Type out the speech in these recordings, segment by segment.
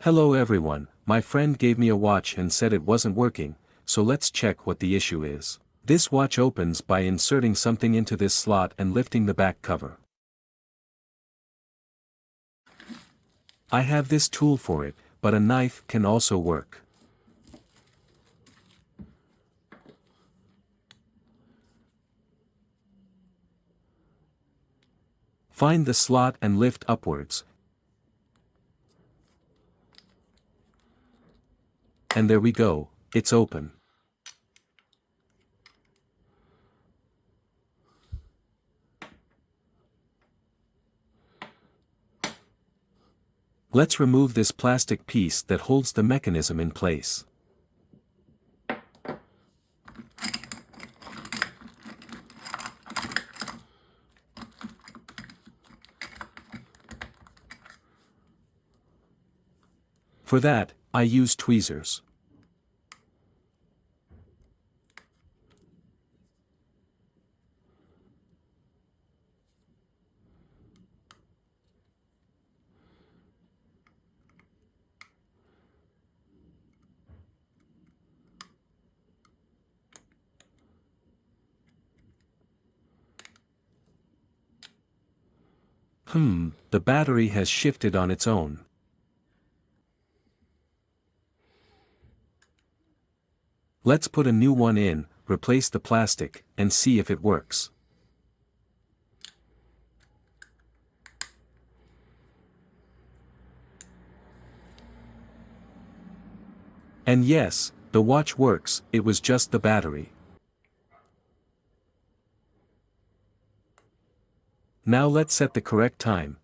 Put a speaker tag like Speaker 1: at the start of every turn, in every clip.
Speaker 1: Hello everyone, my friend gave me a watch and said it wasn't working, so let's check what the issue is. This watch opens by inserting something into this slot and lifting the back cover. I have this tool for it, but a knife can also work. Find the slot and lift upwards. And there we go, it's open. Let's remove this plastic piece that holds the mechanism in place. For that, I use tweezers. The battery has shifted on its own. Let's put a new one in, replace the plastic, and see if it works. And yes, the watch works, it was just the battery. Now let's set the correct time.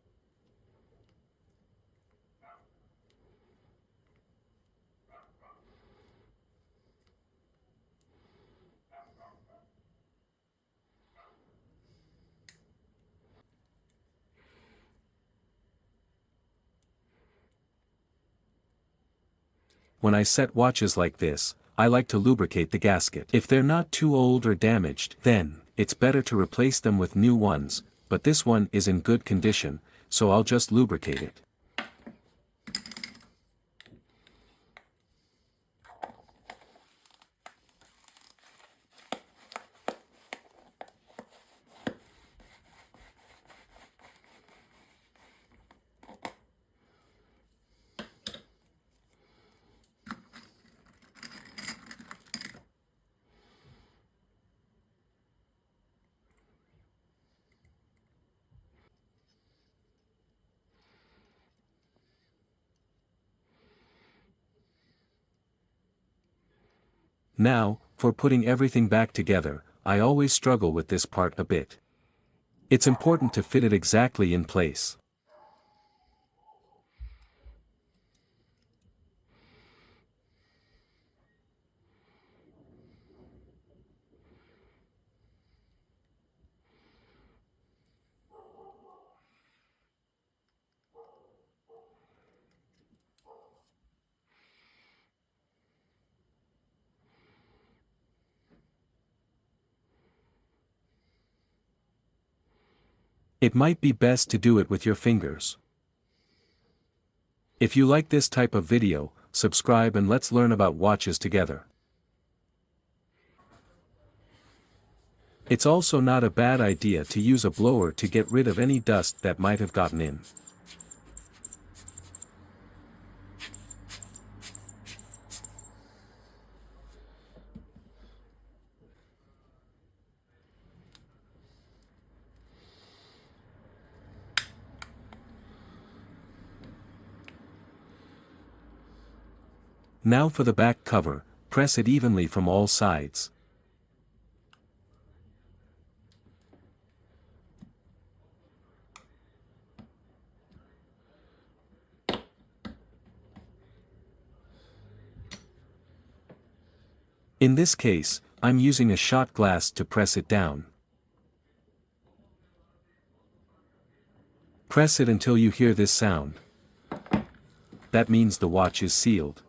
Speaker 1: When I set watches like this, I like to lubricate the gasket. If they're not too old or damaged, then it's better to replace them with new ones, but this one is in good condition, so I'll just lubricate it. Now, for putting everything back together, I always struggle with this part a bit. It's important to fit it exactly in place. It might be best to do it with your fingers. If you like this type of video, subscribe and let's learn about watches together. It's also not a bad idea to use a blower to get rid of any dust that might have gotten in. Now for the back cover, press it evenly from all sides. In this case, I'm using a shot glass to press it down. Press it until you hear this sound. That means the watch is sealed.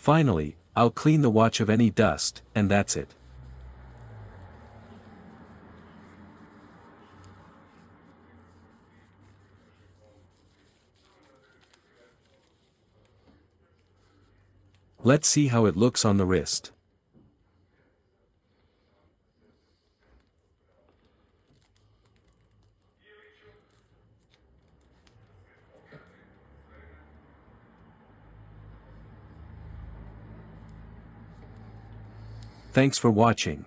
Speaker 1: Finally, I'll clean the watch of any dust, and that's it. Let's see how it looks on the wrist. Thanks for watching.